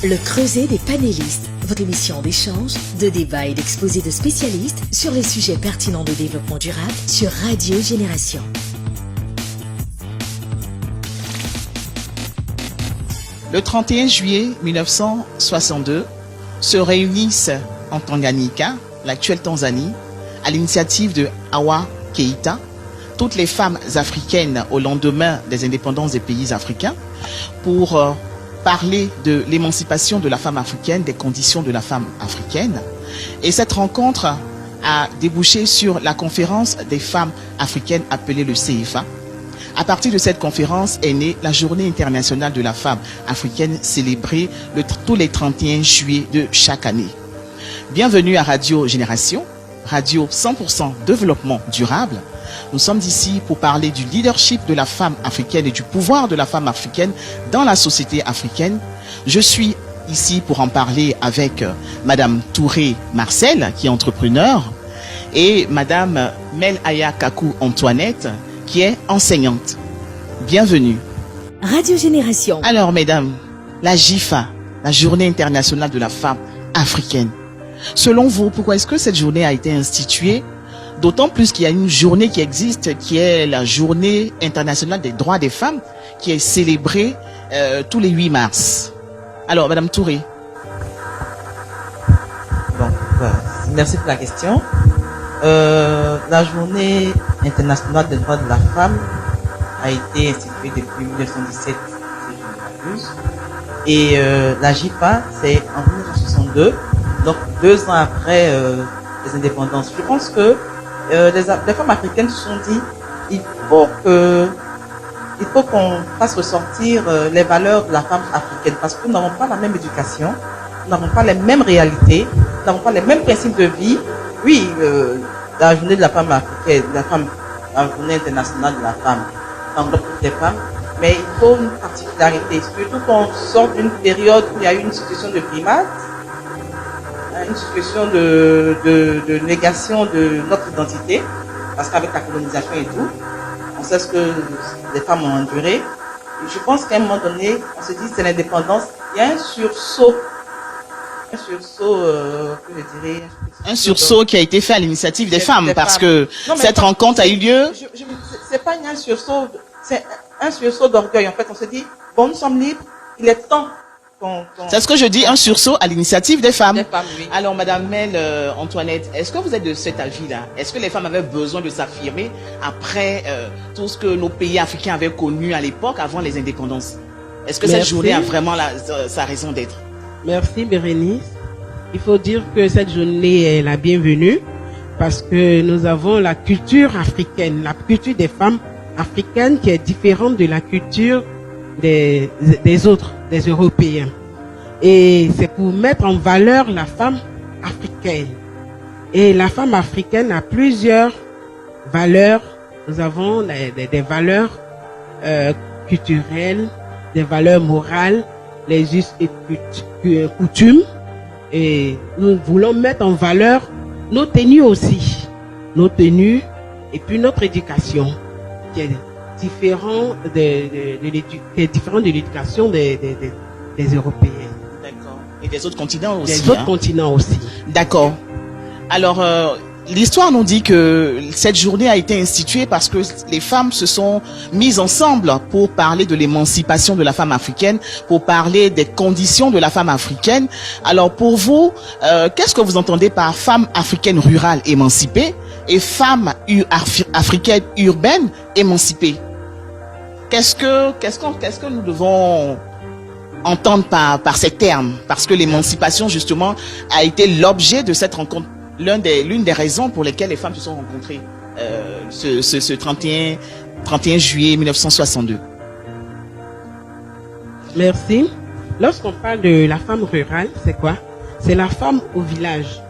Le Creuset des panélistes, votre émission d'échange, de débat et d'exposé de spécialistes sur les sujets pertinents de développement durable sur Radio Génération. Le 31 juillet 1962 se réunissent en Tanganyika, l'actuelle Tanzanie, à l'initiative de Awa Keïta, toutes les femmes africaines au lendemain des indépendances des pays africains pour parler de l'émancipation de la femme africaine, des conditions de la femme africaine. Et cette rencontre a débouché sur la conférence des femmes africaines appelée le CFA. À partir de cette conférence est née la Journée internationale de la femme africaine célébrée tous les 31 juillet de chaque année. Bienvenue à Radio Génération, radio 100% développement durable. Nous sommes ici pour parler du leadership de la femme africaine et du pouvoir de la femme africaine dans la société africaine. Je suis ici pour en parler avec Madame Touré Marcel, qui est entrepreneur, et Madame Melaya Kakou Antoinette, qui est enseignante. Bienvenue. Radio Génération. Alors, mesdames, la JIFA, la Journée internationale de la femme africaine. Selon vous, pourquoi est-ce que cette journée a été instituée? D'autant plus qu'il y a une journée qui existe, qui est la Journée internationale des droits des femmes, qui est célébrée tous les 8 mars. Alors, Madame Touré. Bon, merci pour la question. La Journée internationale des droits de la femme a été instituée depuis 1917, si je ne m'abuse. Et la JIFA, c'est en 1962, donc 2 ans après les indépendances. Je pense que les femmes africaines se sont dit il faut qu'on fasse ressortir les valeurs de la femme africaine, parce que nous n'avons pas la même éducation, nous n'avons pas les mêmes réalités, nous n'avons pas les mêmes principes de vie. Oui, la journée de la femme africaine, la journée internationale de la femme, englobe toutes les femmes, mais il faut une particularité, surtout qu'on sort d'une période où il y a eu une situation de primat, une situation de négation de notre identité, parce qu'avec la colonisation et tout, on sait ce que les femmes ont enduré. Et je pense qu'à un moment donné, on se dit c'est l'indépendance, il y a un sursaut, que je dirais... Un sursaut qui a été fait à l'initiative des femmes, parce que cette rencontre a eu lieu... C'est pas un sursaut, c'est un sursaut d'orgueil. En fait, on se dit, bon, nous sommes libres, il est temps. C'est ce que je dis, un sursaut à l'initiative des femmes. Oui. Alors, Madame Mel Antoinette, est-ce que vous êtes de cet avis-là? Est-ce que les femmes avaient besoin de s'affirmer après tout ce que nos pays africains avaient connu à l'époque, avant les indépendances? Est-ce que cette journée a vraiment sa raison d'être? Merci Bérénice. Il faut dire que cette journée est la bienvenue parce que nous avons la culture africaine, la culture des femmes africaines qui est différente de la culture des autres, des Européens. Et c'est pour mettre en valeur la femme africaine. Et la femme africaine a plusieurs valeurs. Nous avons des valeurs culturelles, des valeurs morales, les us et coutumes. Et nous voulons mettre en valeur nos tenues aussi. Nos tenues et puis notre éducation qui est différent de l'éducation des Européens. D'accord. Et des autres continents aussi. Des autres continents aussi. D'accord. Alors, l'histoire nous dit que cette journée a été instituée parce que les femmes se sont mises ensemble pour parler de l'émancipation de la femme africaine, pour parler des conditions de la femme africaine. Alors, pour vous, qu'est-ce que vous entendez par femme africaine rurale émancipée et femme africaine urbaine émancipée? Qu'est-ce que nous devons entendre par ces termes? Parce que l'émancipation, justement, a été l'objet de cette rencontre, l'une des raisons pour lesquelles les femmes se sont rencontrées ce 31 juillet 1962. Merci. Lorsqu'on parle de la femme rurale, c'est quoi? C'est la femme au village.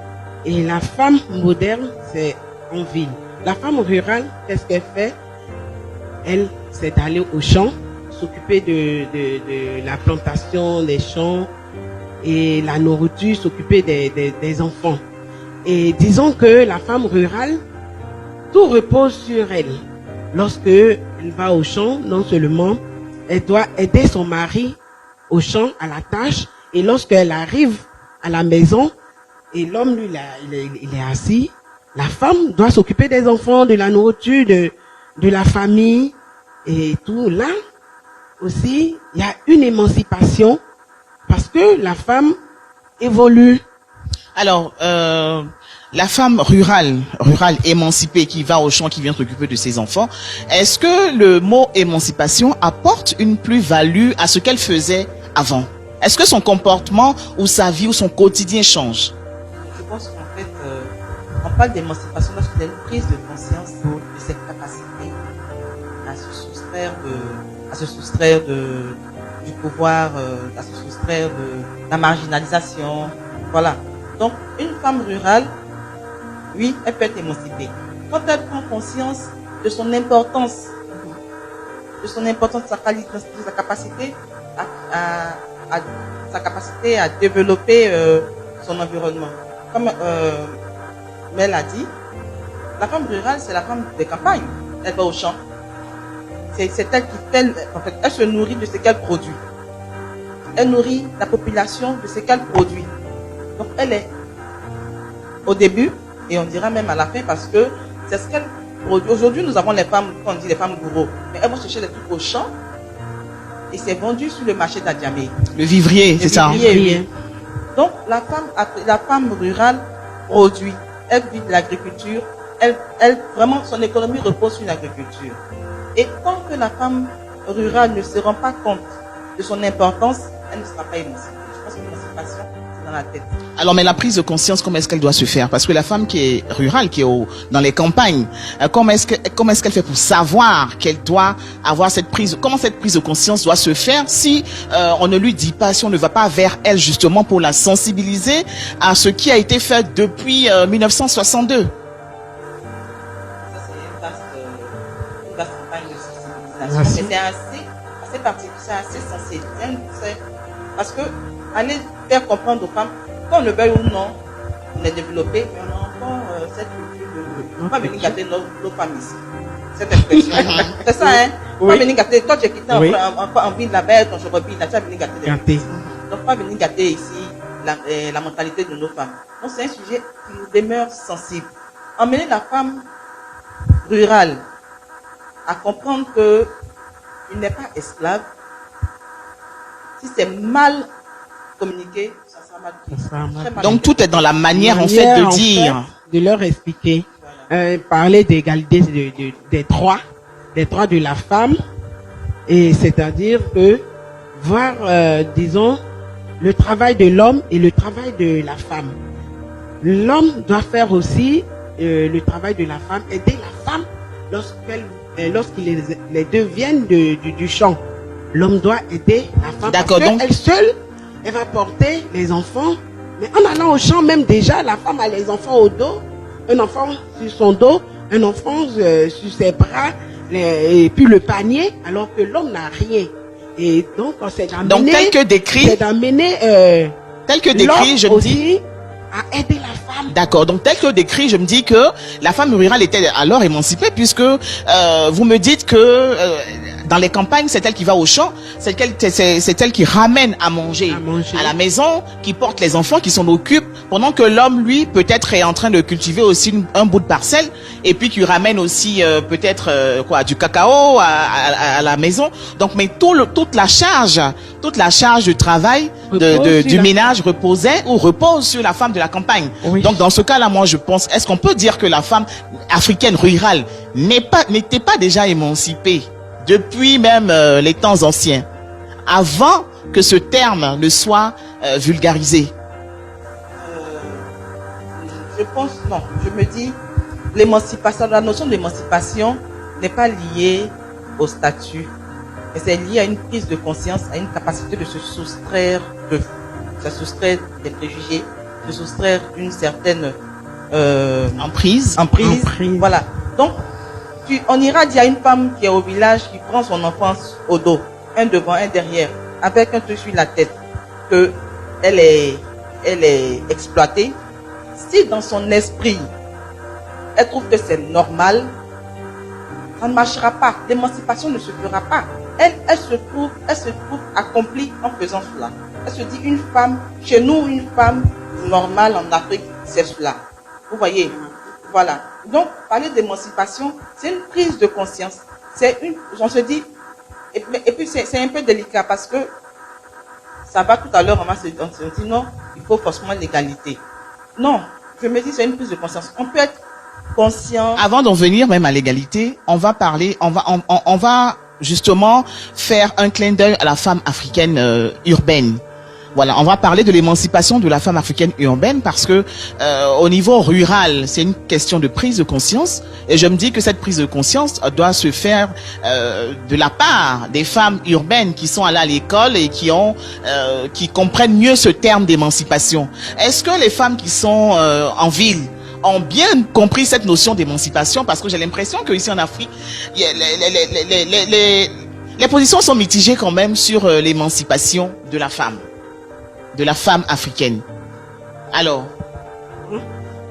Et la femme moderne, c'est en ville. La femme rurale, qu'est-ce qu'elle fait? Elle, c'est d'aller au champ, s'occuper de la plantation des champs et la nourriture, s'occuper des enfants. Et disons que la femme rurale, tout repose sur elle. Lorsque elle va au champ, non seulement elle doit aider son mari au champ, à la tâche, Et lorsqu'elle arrive à la maison, et l'homme, lui, il est assis, la femme doit s'occuper des enfants, de la nourriture, de la famille, et tout. Là, aussi, il y a une émancipation, parce que la femme évolue. Alors, la femme rurale émancipée qui va au champ, qui vient s'occuper de ses enfants, est-ce que le mot émancipation apporte une plus-value à ce qu'elle faisait avant? Est-ce que son comportement ou sa vie ou son quotidien change? Je pense qu'en fait, on parle d'émancipation lorsqu'il y a une prise de conscience de cette capacité à se soustraire du pouvoir, à se soustraire de la marginalisation. Voilà. Donc, une femme rurale, oui, elle peut être émancipée. Quand elle prend conscience de son importance, de sa qualité, de sa capacité à développer son environnement. Comme Mel a dit, la femme rurale, c'est la femme des campagnes. Elle va au champ. C'est elle qui fait, en fait, elle se nourrit de ce qu'elle produit. Elle nourrit la population de ce qu'elle produit. Donc, elle est au début, et on dira même à la fin, parce que c'est ce qu'elle produit. Aujourd'hui, nous avons les femmes, on dit les femmes gourous, mais elles vont chercher les trucs au champ, et c'est vendu sur le marché d'Adiamé. Le vivrier, c'est ça? Oui. Donc, la femme rurale produit. Elle vit de l'agriculture. Elle, vraiment, son économie repose sur l'agriculture. Et tant que la femme rurale ne se rend pas compte de son importance, elle ne sera pas émancipée. Je pense que l'émancipation, c'est dans la tête. Alors, mais la prise de conscience, comment est-ce qu'elle doit se faire? Parce que la femme qui est rurale, qui est dans les campagnes, comment est-ce qu'elle fait pour savoir qu'elle doit avoir comment cette prise de conscience doit se faire si on ne lui dit pas, si on ne va pas vers elle justement pour la sensibiliser à ce qui a été fait depuis 1962? Ça, c'est une vaste campagne de sensibilisation. Mais c'est assez particulier, c'est assez sensible. Parce que aller faire comprendre aux femmes, qu'on le veuille ou non, on est développé, mais on a encore cette culture de on va venir gâter nos familles ici. Cette expression. C'est ça, hein? On va venir gâter. Toi, tu es quitté en ville là-bas, quand je reviens, tu vas venir gâter. Donc, on va venir gâter ici la mentalité de nos femmes. Donc, c'est un sujet qui nous demeure sensible. Emmener la femme rurale à comprendre qu'il n'est pas esclave. Si c'est mal communiqué, ça sera mal pris. Donc tout est dans la manière en fait de dire. De leur expliquer. Voilà. Parler d'égalité des droits de la femme. Et c'est-à-dire que voir, disons, le travail de l'homme et le travail de la femme. L'homme doit faire aussi le travail de la femme, aider la femme lorsqu'ils les deux viennent du champ. L'homme doit aider la femme. D'accord, parce donc elle seule, elle va porter les enfants. Mais en allant au champ, même déjà, la femme a les enfants au dos, un enfant sur son dos, un enfant sur ses bras, et puis le panier, alors que l'homme n'a rien. Et donc, c'est d'amener. Donc tel que décrit, je me dis. À aider la femme. D'accord. Donc, tel que décrit, je me dis que la femme rurale était alors émancipée puisque vous me dites que dans les campagnes, c'est elle qui va au champ, c'est elle qui ramène à manger à la maison, qui porte les enfants, qui s'en occupe, pendant que l'homme, lui, peut-être est en train de cultiver aussi un bout de parcelle et puis qui ramène aussi peut-être du cacao à la maison. Donc, mais toute la charge du travail du ménage repose sur la femme de la campagne. Oui. Donc dans ce cas-là, moi je pense, est-ce qu'on peut dire que la femme africaine rurale n'était pas déjà émancipée depuis même les temps anciens, avant que ce terme ne soit vulgarisé? Je pense non. Je me dis, l'émancipation, la notion d'émancipation n'est pas liée au statut, mais c'est lié à une prise de conscience, à une capacité de se soustraire des préjugés, de se soustraire d'une certaine emprise. Voilà. Donc, on ira dire à une femme qui est au village, qui prend son enfant au dos, un devant, un derrière, avec un truc sur la tête, que elle est exploitée. Si dans son esprit, elle trouve que c'est normal, ça ne marchera pas. L'émancipation ne se fera pas. Elle se trouve accomplie en faisant cela. Elle se dit une femme, chez nous, une femme normale en Afrique, c'est cela. Vous voyez? Voilà. Donc, parler d'émancipation, c'est une prise de conscience. On se dit, et puis c'est un peu délicat parce que ça va tout à l'heure, on se dit non, il faut forcément l'égalité. Non, je me dis c'est une prise de conscience. On peut être conscient. Avant d'en venir même à l'égalité, on va justement faire un clin d'œil à la femme africaine urbaine. Voilà, on va parler de l'émancipation de la femme africaine urbaine parce que au niveau rural, c'est une question de prise de conscience et je me dis que cette prise de conscience doit se faire de la part des femmes urbaines qui sont allées à l'école et qui comprennent mieux ce terme d'émancipation. Est-ce que les femmes qui sont en ville ont bien compris cette notion d'émancipation? Parce que j'ai l'impression qu'ici en Afrique, les positions sont mitigées quand même sur l'émancipation de la femme africaine. Alors,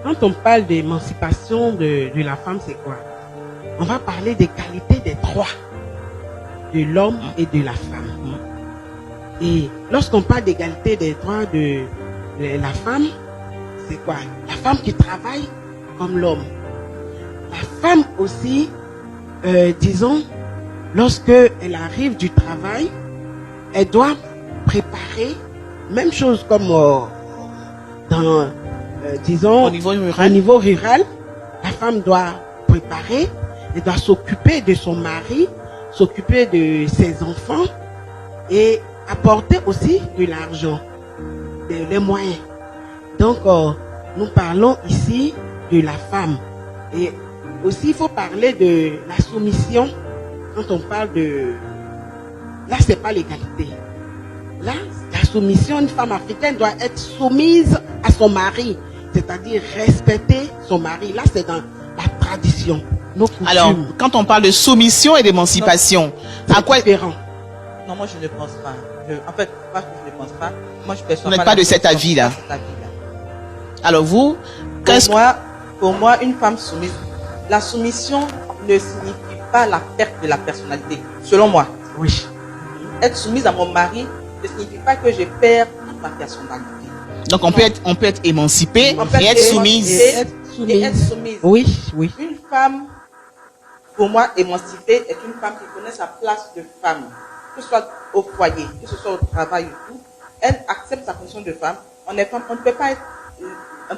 quand on parle d'émancipation de la femme, c'est quoi? On va parler des qualités des droits de l'homme et de la femme. Et lorsqu'on parle d'égalité des droits de la femme, c'est quoi? La femme qui travaille comme l'homme. La femme aussi, disons, lorsque elle arrive du travail, elle doit préparer, même chose comme disons, au niveau rural, la femme doit préparer, elle doit s'occuper de son mari, s'occuper de ses enfants et apporter aussi de l'argent, les moyens. Donc, nous parlons ici de la femme. Et aussi, il faut parler de la soumission. Quand on parle de... Là, c'est pas l'égalité. Là, la soumission, une femme africaine doit être soumise à son mari. C'est-à-dire respecter son mari. Là, c'est dans la tradition, nos coutumes. Alors, quand on parle de soumission et d'émancipation, à quoi... différent. Non, moi, je ne pense pas. En fait, pas que je ne pense pas. Moi, je perçois Vous n'êtes pas de cet avis-là. Alors vous, pour moi, une femme soumise, la soumission ne signifie pas la perte de la personnalité, selon moi. Oui. Être soumise à mon mari ne signifie pas que je perds toute ma personnalité. Donc on peut être émancipé et être soumise. Et être soumise. Oui, oui. Une femme, pour moi, émancipée est une femme qui connaît sa place de femme, que ce soit au foyer, que ce soit au travail et tout. Elle accepte sa condition de femme. On est femme, on ne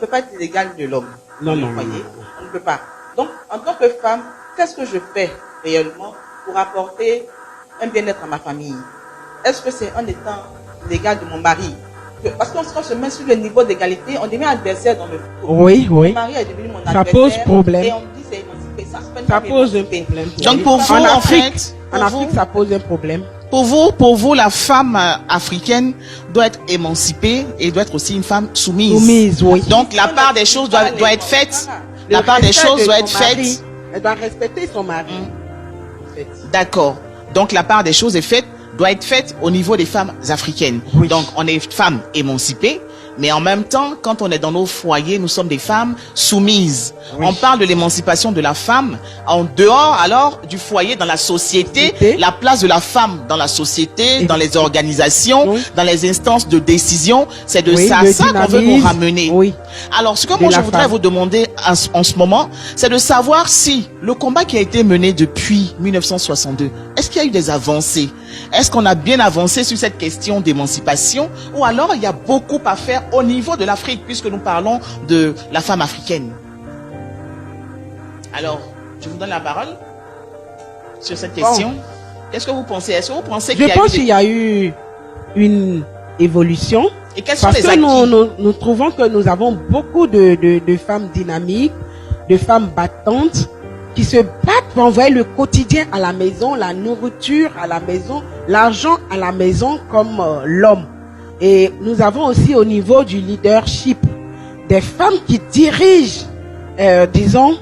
peut pas être l'égal de l'homme. Non. On ne peut pas. Donc, en tant que femme, qu'est-ce que je fais réellement pour apporter un bien-être à ma famille? Est-ce que c'est en étant l'égal de mon mari? Parce qu'on se met sur le niveau d'égalité, on devient adversaire dans le couple. Oui. Mon mari est devenu mon adversaire. Ça pose problème. Et on dit c'est émancipé. Ça pose un problème. Donc pour vous, en Afrique, ça pose un problème. Pour vous, la femme africaine doit être émancipée et doit être aussi une femme soumise. Soumise, oui. Donc la part des choses doit être faite. La part des choses doit être faite. Elle doit respecter son mari. En fait. D'accord. Donc la part des choses doit être faite au niveau des femmes africaines. Oui. Donc on est femmes émancipées, mais en même temps, quand on est dans nos foyers, nous sommes des femmes soumises. Oui. On parle de l'émancipation de la femme en dehors alors du foyer, dans la société, la place de la femme dans la société, dans les organisations, dans les instances de décision. C'est de ça qu'on veut nous ramener. Oui. Alors ce que moi je voudrais vous demander en ce moment, c'est de savoir si le combat qui a été mené depuis 1962, est-ce qu'il y a eu des avancées? Est-ce qu'on a bien avancé sur cette question d'émancipation ou alors il y a beaucoup à faire au niveau de l'Afrique puisque nous parlons de la femme africaine? Alors, je vous donne la parole sur cette question. Qu'est-ce que vous pensez? Est-ce que vous pensez qu'il y a eu une évolution? Et quels sont parce les acquis? que nous trouvons que nous avons beaucoup de femmes dynamiques, de femmes battantes, qui se battent pour envoyer le quotidien à la maison, la nourriture à la maison, l'argent à la maison comme l'homme. Et nous avons aussi au niveau du leadership des femmes qui dirigent, disons,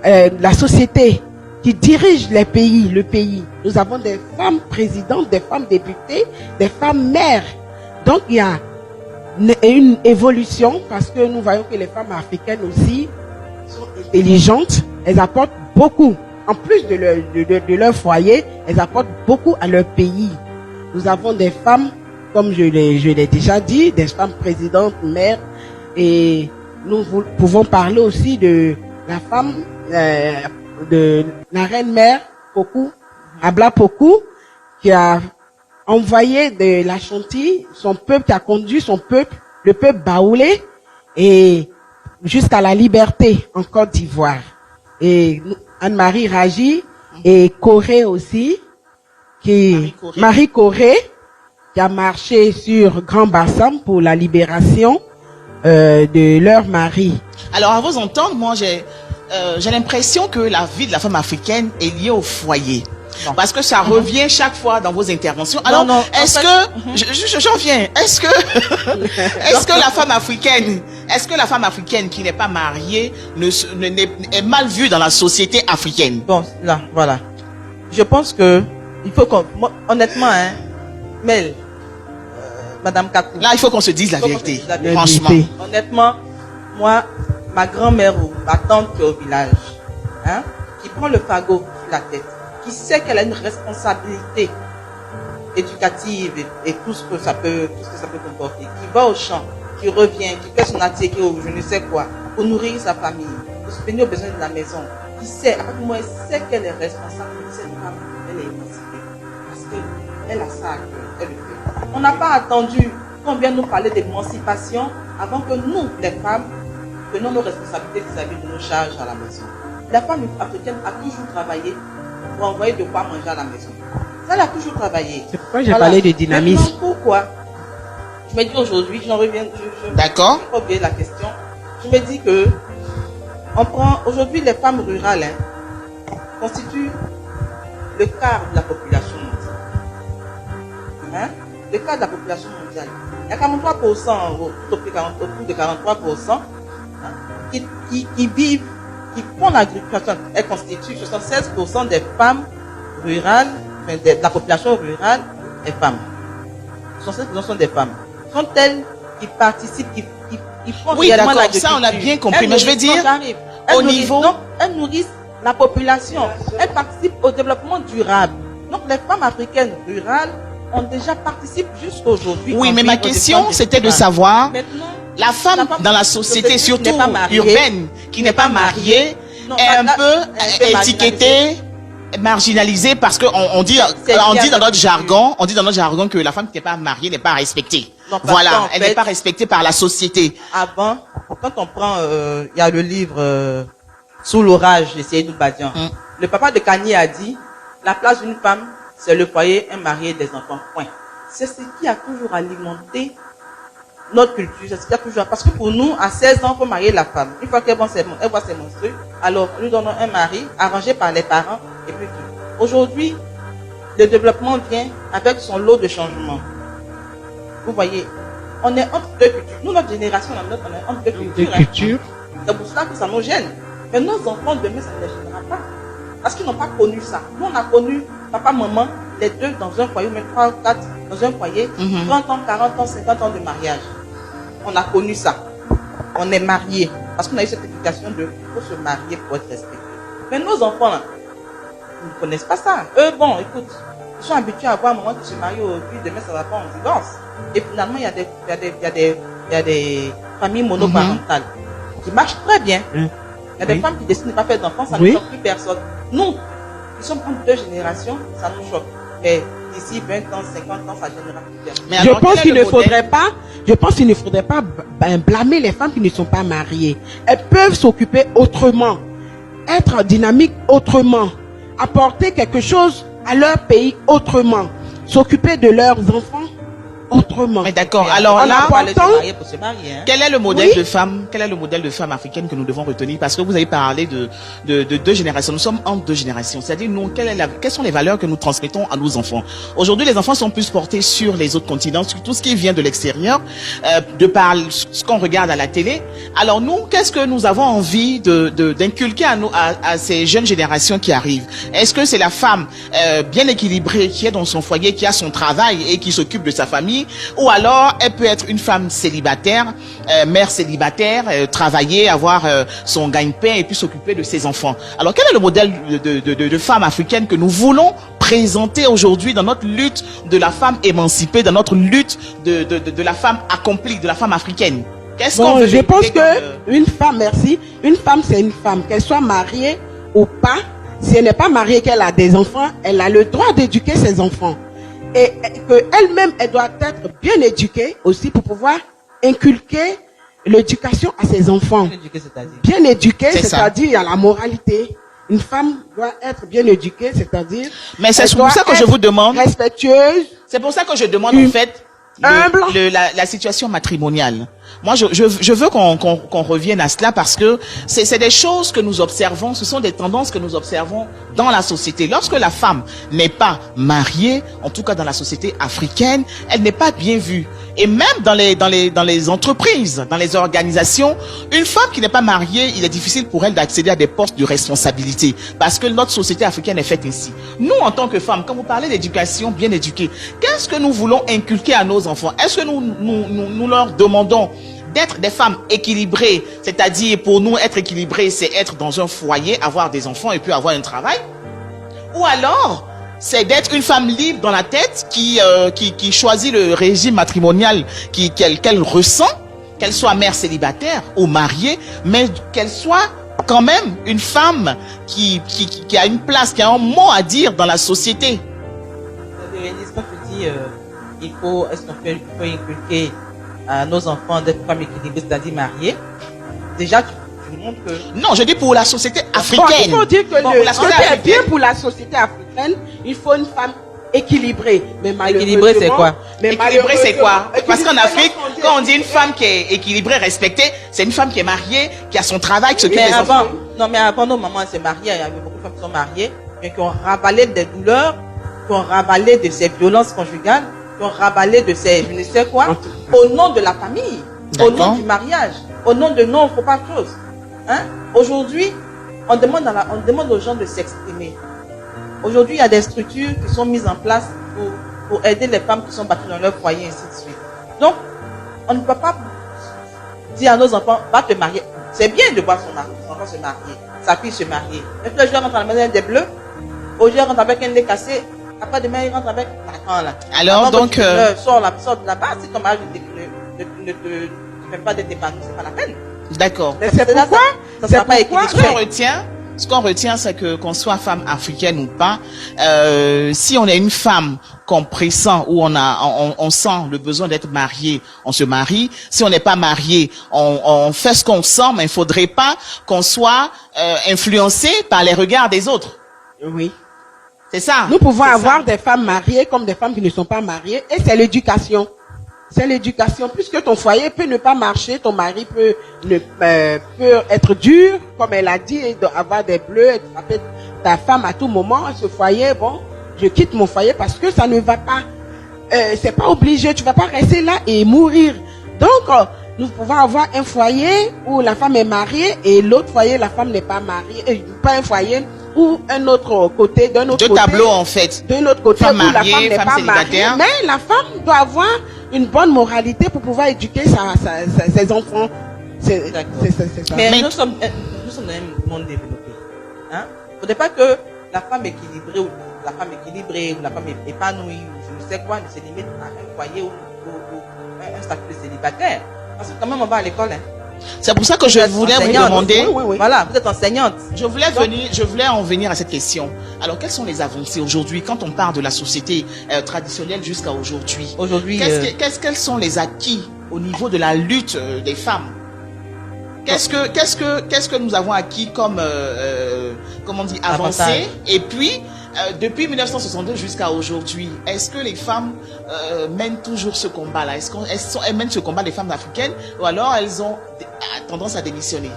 la société, qui dirigent le pays. Nous avons des femmes présidentes, des femmes députées, des femmes mères. Donc il y a une évolution parce que nous voyons que les femmes africaines aussi sont intelligentes. Elles apportent beaucoup. En plus de leur foyer, elles apportent beaucoup à leur pays. Nous avons des femmes comme je l'ai déjà dit, des femmes présidentes, mères, et nous pouvons parler aussi de la femme, de la reine mère, Pokou, Abla Pokou, qui a envoyé de la Chantilly, son peuple, qui a conduit son peuple, le peuple baoulé, et jusqu'à la liberté en Côte d'Ivoire. Et Anne-Marie Raji et Corée aussi, Marie Corée, qui a marché sur Grand Bassam pour la libération de leur mari. Alors, à vous entendre, moi, j'ai l'impression que la vie de la femme africaine est liée au foyer. Non. Parce que ça revient chaque fois dans vos interventions. Alors, est-ce que, j'en viens, est-ce que la femme africaine qui n'est pas mariée est mal vue dans la société africaine? Bon, là, voilà. Je pense que, il faut qu'on, honnêtement, Mel, Madame Kakou. Là, il faut qu'on se dise la vérité. Franchement. Honnêtement, moi, ma grand-mère ou ma tante qui est au village, qui prend le fagot sur la tête, qui sait qu'elle a une responsabilité éducative et tout ce que ça peut comporter, qui va au champ, qui revient, qui fait son atelier ou je ne sais quoi, pour nourrir sa famille, pour subvenir aux besoins de la maison, qui sait, à moi, elle sait qu'elle est responsable de cette femme, elle est émancipée. Parce qu'elle a ça à cœur, elle le fait. On n'a pas attendu qu'on vienne nous parler d'émancipation avant que nous, les femmes, prenons nos responsabilités vis-à-vis de nos charges à la maison. La femme africaine a toujours travaillé pour envoyer de quoi manger à la maison. Ça, elle a toujours travaillé. C'est pourquoi j'ai parlé de dynamisme. Maintenant, pourquoi? Je me dis aujourd'hui, j'en reviens, d'accord. Je vais pas oublier la question. Je me dis que, on prend, aujourd'hui, les femmes rurales, constituent le quart de la population mondiale. Le quart de la population mondiale. Il y a 43%, autour de 43%, qui vivent, qui font l'agriculture. Elles constituent 76% des femmes rurales, de la population rurale, est femmes. 76% sont des femmes. Sont elles qui participent, qui font oui, d'accord, ça on a bien compris, mais je veux dire, au niveau... Non, elles nourrissent la population. Elles participent au développement durable. Donc les femmes africaines rurales ont déjà participé jusqu'aujourd'hui. Oui, mais ma question, c'était de savoir, la femme dans la société, surtout urbaine, qui n'est pas mariée, est un peu étiquetée, marginalisée, parce que on dit dans notre jargon que la femme qui n'est pas mariée n'est pas respectée. Non, voilà, elle n'est pas respectée par la société. Avant, quand on prend, il y a le livre Sous l'orage de Seydou Badian. Le papa de Kanye a dit, la place d'une femme, c'est le foyer, un mari et des enfants. Point. C'est ce qui a toujours alimenté notre culture. C'est ce qui a toujours, parce que pour nous, à 16 ans, il faut marier la femme. Une fois qu'elle voit ses menstrues, alors nous donnons un mari arrangé par les parents et puis tout. Aujourd'hui, le développement vient avec son lot de changements. Vous voyez, on est entre deux cultures. Nous, notre génération, on est entre deux cultures. C'est pour cela que ça nous gêne. Mais nos enfants, demain, ça ne les gênera pas. Parce qu'ils n'ont pas connu ça. Nous, on a connu papa, maman, les deux dans un foyer, ou même 3 ou 4 dans un foyer, 30 ans, 40 ans, 50 ans de mariage. On a connu ça. On est mariés. Parce qu'on a eu cette éducation de il faut se marier pour être respecté. Mais nos enfants, là, ils ne connaissent pas ça. Eux, bon, écoute, ils sont habitués à voir un moment qui se marie aujourd'hui, demain ça va pas en divorce. Et finalement, il y a des familles monoparentales qui marchent très bien. Il y a des femmes qui décident de ne pas faire d'enfants, ça ne choque plus personne. Nous, qui sommes entre deux générations, ça nous choque. Mais d'ici 20 ans, 50 ans, ça générera plus personne. Mais alors, je pense qu'il ne faudrait pas blâmer les femmes qui ne sont pas mariées. Elles peuvent s'occuper autrement, être dynamiques autrement, apporter quelque chose à leur pays autrement, s'occuper de leurs enfants autrement. Mais d'accord. Alors là, pour se marier, quel est le modèle de femme, quel est le modèle de femme africaine que nous devons retenir? Parce que vous avez parlé de deux générations. Nous sommes entre deux générations. C'est-à-dire, nous, quelles sont les valeurs que nous transmettons à nos enfants? Aujourd'hui, les enfants sont plus portés sur les autres continents, sur tout ce qui vient de l'extérieur, de par ce qu'on regarde à la télé. Alors nous, qu'est-ce que nous avons envie d'inculquer à ces jeunes générations qui arrivent? Est-ce que c'est la femme bien équilibrée qui est dans son foyer, qui a son travail et qui s'occupe de sa famille? mari, ou alors elle peut être une femme célibataire, mère célibataire, travailler, avoir son gagne-pain et puis s'occuper de ses enfants. Alors quel est le modèle de femme africaine que nous voulons présenter aujourd'hui dans notre lutte de la femme émancipée, dans notre lutte de la femme accomplie, de la femme africaine? Qu'est-ce qu'on veut je pense véhiculer que une femme, merci, une femme c'est une femme, qu'elle soit mariée ou pas. Si elle n'est pas mariée, qu'elle a des enfants, elle a le droit d'éduquer ses enfants. Et qu'elle-même, elle doit être bien éduquée aussi pour pouvoir inculquer l'éducation à ses enfants. Bien éduquée, c'est-à-dire à la moralité. Une femme doit être bien éduquée, c'est-à-dire... Mais c'est pour ça que je vous demande... Respectueuse. C'est pour ça que je demande en fait... humble. La situation matrimoniale. Moi, je veux qu'on revienne à cela parce que c'est des choses que nous observons, ce sont des tendances que nous observons dans la société. Lorsque la femme n'est pas mariée, en tout cas dans la société africaine, elle n'est pas bien vue. Et même dans les entreprises, dans les organisations, une femme qui n'est pas mariée, il est difficile pour elle d'accéder à des postes de responsabilité parce que notre société africaine est faite ainsi. Nous, en tant que femmes, quand vous parlez d'éducation bien éduquée, qu'est-ce que nous voulons inculquer à nos enfants? Est-ce que nous leur demandons d'être des femmes équilibrées, c'est-à-dire pour nous être équilibrées, c'est être dans un foyer, avoir des enfants et puis avoir un travail? Ou alors, c'est d'être une femme libre dans la tête qui choisit le régime matrimonial qu'elle ressent, qu'elle soit mère célibataire ou mariée, mais qu'elle soit quand même une femme qui a une place, qui a un mot à dire dans la société. Quand tu dis est-ce qu'on peut inculquer à nos enfants d'être femmes équilibrées, c'est-à-dire mariées, déjà tu montres que... Non, je dis pour la société africaine. Bon, il faut dire que la société ce qui est bien pour la société africaine, il faut une femme équilibrée. Mais équilibrée, c'est quoi? Équilibrée, c'est quoi? Parce qu'en Afrique, quand on dit une femme qui est équilibrée, respectée, c'est une femme qui est mariée, qui a son travail, qui s'occupe des enfants. Non, mais avant, nos mamans se mariaient, il y avait beaucoup de femmes qui sont mariées, mais qui ont ravalé des douleurs, qui ont ravalé de ces violences conjugales, qui ont ravalé de ces je ne sais quoi, au nom de la famille, au nom du mariage, au nom de non, il ne faut pas de choses. Hein? Aujourd'hui, on demande aux gens de s'exprimer. Aujourd'hui, il y a des structures qui sont mises en place pour aider les femmes qui sont battues dans leur foyer, ainsi de suite. Donc, on ne peut pas dire à nos enfants, va te marier. C'est bien de voir son enfant se marier, sa fille se marier. Et puis le jour, rentre à la maison des bleus, aujourd'hui, elle rentre avec un nez cassé, après demain, il rentre avec la là. Alors, donc... Sors de là-bas, si ton mari ne te fait pas d'être épanoui, c'est pas la peine. D'accord. C'est pourquoi ça sera pas équilibré. Ce qu'on retient, c'est que qu'on soit femme africaine ou pas, si on est une femme qu'on pressent ou on sent le besoin d'être marié, on se marie. Si on n'est pas marié, on fait ce qu'on sent, mais il faudrait pas qu'on soit influencé par les regards des autres. Oui. C'est ça. Nous pouvons avoir des femmes mariées comme des femmes qui ne sont pas mariées, et c'est l'éducation. C'est l'éducation. Puisque ton foyer peut ne pas marcher, ton mari peut être dur, comme elle a dit, et avoir des bleus, frapper ta femme à tout moment. Ce foyer, bon, je quitte mon foyer parce que ça ne va pas. C'est pas obligé. Tu vas pas rester là et mourir. Donc, nous pouvons avoir un foyer où la femme est mariée et l'autre foyer, la femme n'est pas mariée. Pas un foyer ou un autre côté, d'un autre côté. Deux tableaux en fait. D'un autre côté femme où mariée, la femme n'est pas mariée. Mais la femme doit avoir une bonne moralité pour pouvoir éduquer ses enfants. C'est ça. Mais nous sommes dans un monde développé. Hein? Il ne faudrait pas que la femme équilibrée ou la femme épanouie ou je ne sais quoi ne se limite à un foyer ou un statut de célibataire. Parce que quand même on va à l'école. Hein. C'est pour ça que je voulais vous demander. Oui. Voilà, vous êtes enseignante. Je voulais en venir à cette question. Alors, quelles sont les avancées aujourd'hui quand on parle de la société traditionnelle jusqu'à aujourd'hui? Quels sont les acquis au niveau de la lutte des femmes? Qu'est-ce que nous avons acquis comme comment on dit avancé? Et puis depuis 1962 jusqu'à aujourd'hui, est-ce que les femmes mènent toujours ce combat-là? Elles mènent ce combat, les femmes africaines, ou alors elles ont tendance à démissionner?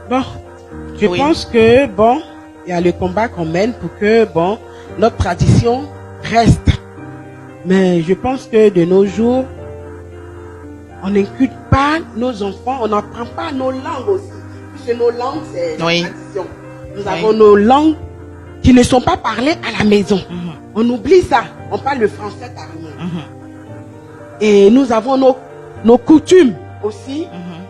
Bon, je pense que il y a le combat qu'on mène pour que notre tradition reste. Mais je pense que de nos jours, on n'inculque pas nos enfants, on n'apprend pas nos langues aussi. Puisque nos langues, c'est la tradition. Nous avons nos langues qui ne sont pas parlées à la maison. On oublie ça. On parle le français carrément. Et nous avons nos coutumes aussi,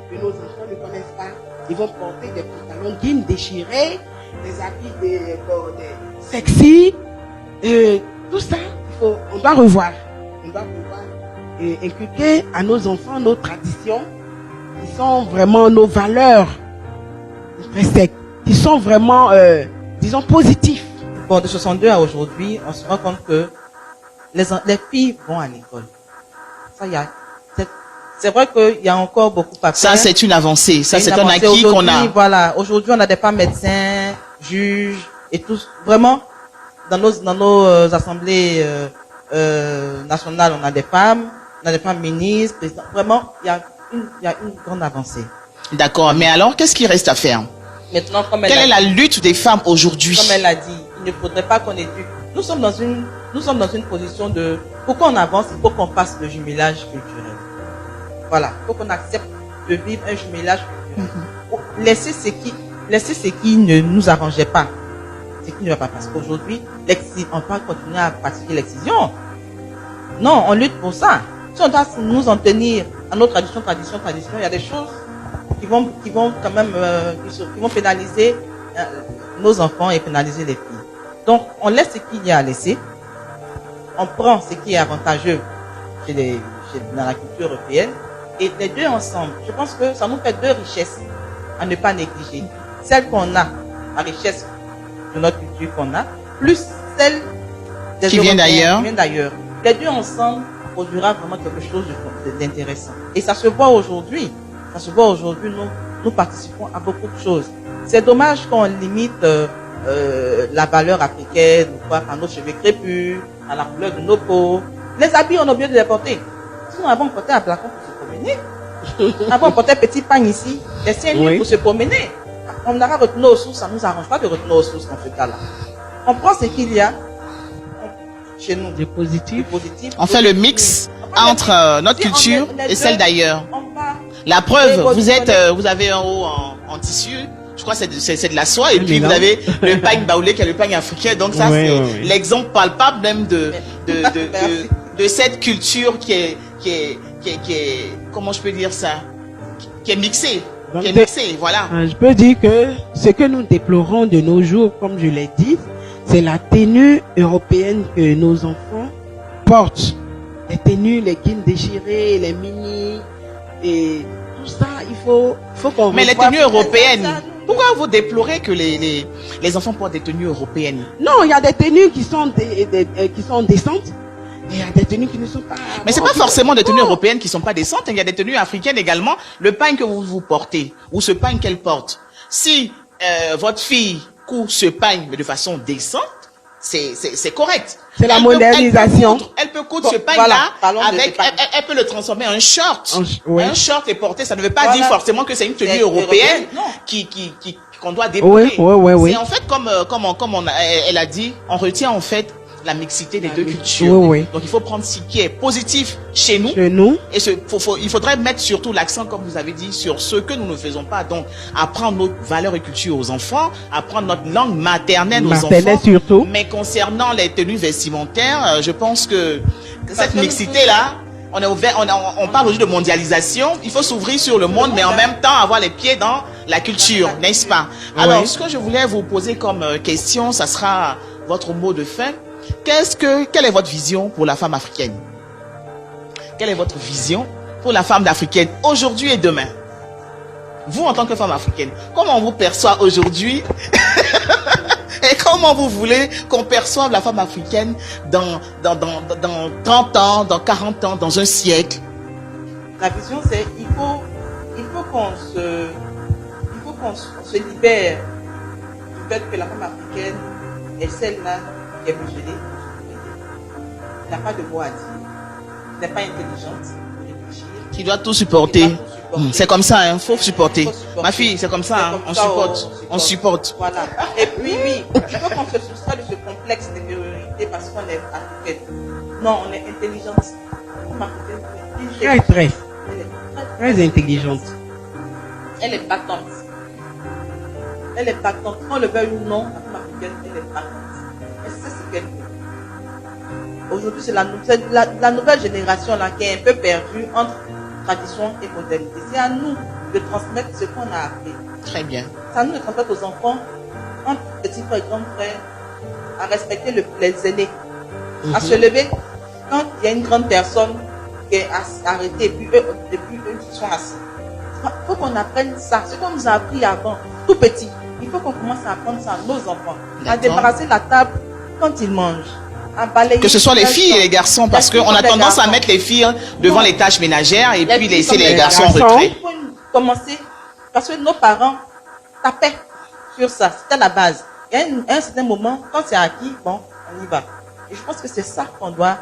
que nos enfants ne connaissent pas. Ils vont porter des pantalons jeans déchirés, des habits des sexy. Tout ça, on doit revoir. On doit revoir et inculquer à nos enfants nos traditions, qui sont vraiment nos valeurs, qui sont vraiment, disons, positifs. Bon, de 62 à aujourd'hui, on se rend compte que les filles vont à l'école. Ça, c'est vrai qu'il y a encore beaucoup à faire. Ça, c'est une avancée. Ça, c'est un acquis qu'on a. Voilà. Aujourd'hui, on a des femmes médecins, juges, et tous. Vraiment, dans nos assemblées, nationales, on a des femmes ministres, présidents. Vraiment, il y a une grande avancée. D'accord. Mais alors, qu'est-ce qui reste à faire? Maintenant, quelle est la lutte des femmes aujourd'hui? Comme elle a dit, il ne faudrait pas qu'on éduque. Nous sommes dans une position de, pour qu'on avance, il faut qu'on fasse le jumelage culturel. Voilà. Il faut qu'on accepte de vivre un jumelage culturel. Laisser ce qui ne nous arrangeait pas. Ce qui ne va pas. Parce qu'aujourd'hui, on va continuer à pratiquer l'excision. Non, on lutte pour ça. Si on doit nous en tenir à nos traditions, il y a des choses qui vont quand même, qui vont pénaliser nos enfants et pénaliser les filles. Donc, on laisse ce qu'il y a à laisser. On prend ce qui est avantageux dans la culture européenne. Et les deux ensemble, je pense que ça nous fait deux richesses à ne pas négliger. Celle qu'on a, la richesse de notre culture qu'on a, plus celle des qui vient d'ailleurs. Les deux ensemble produira vraiment quelque chose d'intéressant. Et ça se voit aujourd'hui. Nous participons à beaucoup de choses. C'est dommage qu'on limite la valeur africaine, à nos cheveux crépus, à la couleur de nos peaux. Les habits, on a oublié de les porter. Sinon, avant, on portait un placard pour se promener. Avant, on portait un petit pagne ici, des seins nus pour se promener. On a retenu aux sources, ça ne nous arrange pas de retenir aux sources dans ce cas-là. On prend ce qu'il y a chez nous. Du positif. On fait le mix entre notre culture et celle d'ailleurs. La preuve, vous avez un haut en tissu. Je crois que c'est de la soie. Et puis vous avez le pagne baoulé qui est le pagne africain. Donc ça, c'est l'exemple palpable même de cette culture qui est, comment je peux dire ça, qui est mixée. Voilà. Je peux dire que ce que nous déplorons de nos jours, comme je l'ai dit, c'est la tenue européenne que nos enfants portent. Les tenues, les jeans déchirés, les mini, et tout ça, il faut qu'on... Mais les tenues européennes, pourquoi vous déplorez que les enfants portent des tenues européennes? Non, il y a des tenues qui sont décentes. Et il y a des tenues qui ne sont pas... Mais c'est pas forcément des tenues européennes qui sont pas décentes. Il y a des tenues africaines également. Le pagne que vous portez, ou ce pagne qu'elle porte, si votre fille coud ce pagne mais de façon décente, c'est correct. C'est la modernisation. Elle peut coudre ce pagne-là avec, elle peut le transformer en short. Un short est porté, ça ne veut pas dire forcément que c'est une tenue européenne qu'on doit déployer. C'est en fait comme elle a dit, on retient en fait la mixité des deux cultures. Donc il faut prendre ce qui est positif chez nous. Et il faudrait mettre surtout l'accent, comme vous avez dit, sur ce que nous ne faisons pas. Donc apprendre notre valeur et culture aux enfants, apprendre notre langue maternelle aux enfants. Surtout. Mais concernant les tenues vestimentaires, je pense que cette mixité-là, on est ouvert, on parle aujourd'hui de mondialisation. Il faut s'ouvrir sur le monde, mais en même temps avoir les pieds dans la culture, n'est-ce pas? Alors, ce que je voulais vous poser comme question, ça sera votre mot de fin. Quelle est votre vision pour la femme africaine? Quelle est votre vision pour la femme africaine aujourd'hui et demain? Vous, en tant que femme africaine, comment on vous perçoit aujourd'hui? Et comment vous voulez qu'on perçoive la femme africaine dans 30 ans, dans 40 ans, dans un siècle? La vision, c'est il faut qu'on se libère du fait que la femme africaine est celle-là qui est muselée. Elle n'a pas de mots à dire. Elle n'est pas intelligente. Qui doit tout supporter. C'est comme ça, il faut supporter. Ma fille, c'est comme ça, on supporte. Voilà. Et puis, oui, il faut qu'on se soustrait de ce complexe d'infériorité parce qu'on est africaine. Non, on est intelligente. Très intelligente. Elle est battante. Qu'on le veuille ou non, la femme africaine, elle est parfaite. Elle sait ce qu'elle veut. Aujourd'hui, c'est la nouvelle génération là qui est un peu perdue entre tradition et modernité. C'est à nous de transmettre ce qu'on a appris. Très bien. C'est à nous de transmettre aux enfants, entre petits frères et grands frères, à respecter les aînés, à se lever quand il y a une grande personne qui est arrêtée et puis eux sont assis. Il faut qu'on apprenne ça, ce qu'on nous a appris avant, tout petit. Il faut qu'on commence à apprendre ça à nos enfants, à débarrasser la table quand ils mangent, à balayer. Que ce soit les filles et les garçons, parce qu'on a tendance à mettre les filles devant les tâches ménagères et puis laisser les garçons en retrait. Il faut commencer, parce que nos parents tapaient sur ça, c'était la base. Et à un certain moment, quand c'est acquis, bon, on y va. Et je pense que c'est ça qu'on doit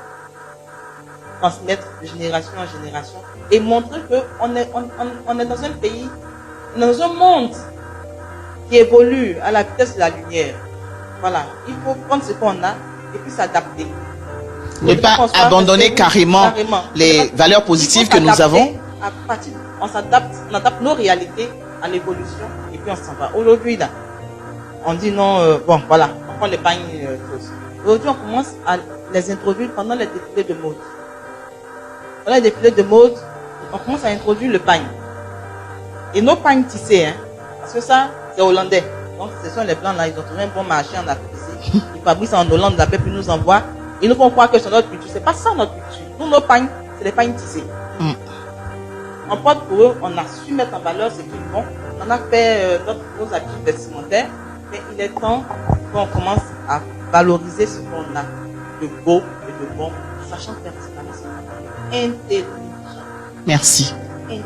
transmettre de génération en génération et montrer qu'on est dans un pays, dans un monde qui évolue à la vitesse de la lumière. Voilà, il faut prendre ce qu'on a et puis s'adapter. Ne pas abandonner carrément les valeurs positives que nous avons. On adapte nos réalités à l'évolution et puis on s'en va. Aujourd'hui, là, on dit non, bon, voilà, on prend les pagnes Aujourd'hui, on commence à les introduire pendant les défilés de mode. Pendant les défilés de mode, on commence à introduire le pagne. Et nos pagnes tissées, hein, parce que ça, c'est hollandais. Donc, ce sont les blancs là, ils ont trouvé un bon marché en Afrique ici. Ils fabriquent ça en Hollande, là, puis ils nous envoient. Ils nous font croire que c'est notre culture. C'est pas ça notre culture. Nous, nos pagnes, c'est les pagnes tissées. On porte pour eux, on a su mettre en valeur ce qu'ils font. On a fait nos habits vestimentaires. Mais il est temps qu'on commence à valoriser ce qu'on a de beau et de bon, sachant pertinemment ce qu'on est intelligent. Merci. Intelligent.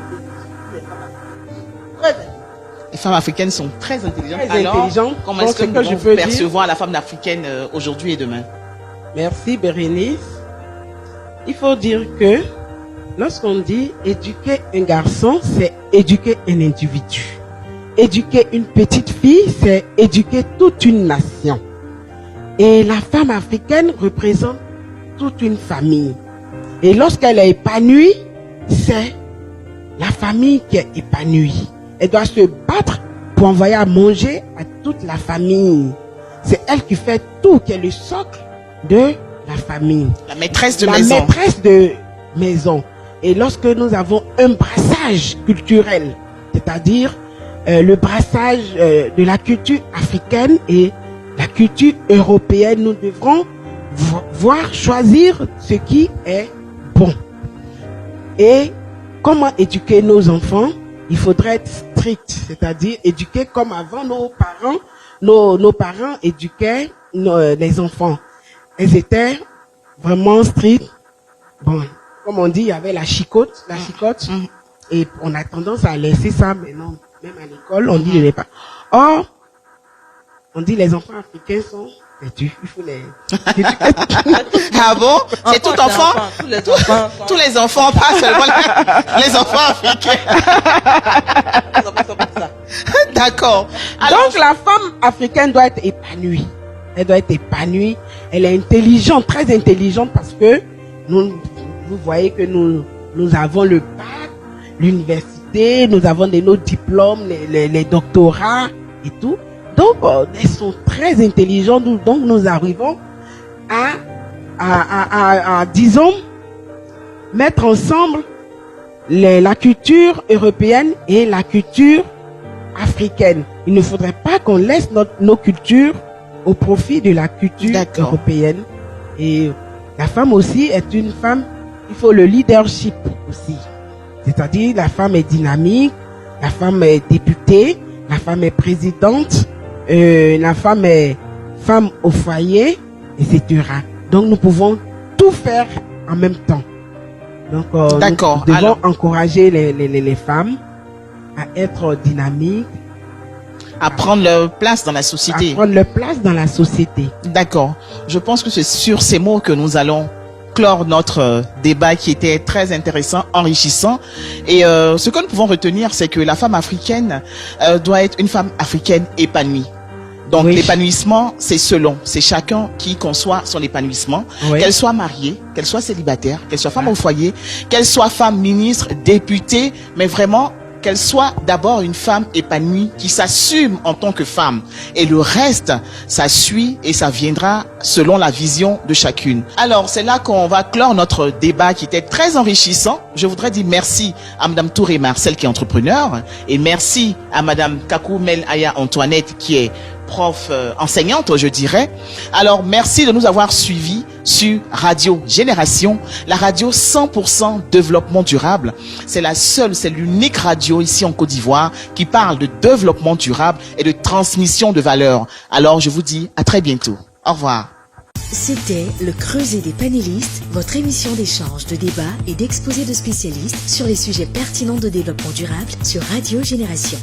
Très intelligent. Les femmes africaines sont très intelligentes. Très intelligentes. Comment est-ce que nous percevons la femme africaine aujourd'hui et demain? Merci Bérénice. Il faut dire que lorsqu'on dit éduquer un garçon, c'est éduquer un individu. Éduquer une petite fille, c'est éduquer toute une nation. Et la femme africaine représente toute une famille. Et lorsqu'elle est épanouie, c'est la famille qui est épanouie. Elle doit se battre pour envoyer à manger à toute la famille. C'est elle qui fait tout, qui est le socle de la famille. La maîtresse de maison. La maîtresse de maison. Et lorsque nous avons un brassage culturel, c'est-à-dire le brassage de la culture africaine et la culture européenne, nous devrons choisir ce qui est bon. Et comment éduquer nos enfants? Il faudrait être strict, c'est-à-dire éduquer comme avant nos parents. Nos parents éduquaient les enfants. Ils étaient vraiment stricts. Bon, comme on dit, il y avait la chicote. Et on a tendance à laisser ça maintenant. Même à l'école, on dit les pas. Or, on dit les enfants africains sont têtus. Il faut les. Ah bon? C'est tout enfant? Tous les enfants, pas seulement les enfants africains. D'accord. Donc la femme africaine doit être épanouie. Elle doit être épanouie. Elle est intelligente, très intelligente, parce que vous voyez que nous avons le bac, l'université, nous avons nos diplômes, les doctorats et tout. Donc, elles sont très intelligentes. Donc, nous arrivons à disons, mettre ensemble la culture européenne et la culture africaine. Il ne faudrait pas qu'on laisse nos cultures au profit de la culture européenne. Et la femme aussi est une femme, il faut le leadership aussi. C'est-à-dire, la femme est dynamique, la femme est députée, la femme est présidente, la femme est femme au foyer, etc. Donc, nous pouvons tout faire en même temps. Donc, nous devons encourager les femmes à être dynamiques, à prendre leur place dans la société. À prendre leur place dans la société. D'accord. Je pense que c'est sur ces mots que nous allons clore notre débat qui était très intéressant, enrichissant. Et ce que nous pouvons retenir, c'est que la femme africaine doit être une femme africaine épanouie. Donc l'épanouissement, c'est selon, c'est chacun qui conçoit son épanouissement, qu'elle soit mariée, qu'elle soit célibataire, qu'elle soit femme au foyer, qu'elle soit femme ministre, députée, mais vraiment qu'elle soit d'abord une femme épanouie qui s'assume en tant que femme. Et le reste, ça suit et ça viendra selon la vision de chacune. Alors, c'est là qu'on va clore notre débat qui était très enrichissant. Je voudrais dire merci à Madame Touré Marcel qui est entrepreneur et merci à Madame Kakou Mel Aya Antoinette qui est prof enseignante, je dirais. Alors, merci de nous avoir suivis sur Radio Génération, la radio 100% développement durable. C'est la seule, c'est l'unique radio ici en Côte d'Ivoire qui parle de développement durable et de transmission de valeurs. Alors, je vous dis à très bientôt. Au revoir. C'était Le Creuset des panélistes, votre émission d'échange, de débat et d'exposé de spécialistes sur les sujets pertinents de développement durable sur Radio Génération.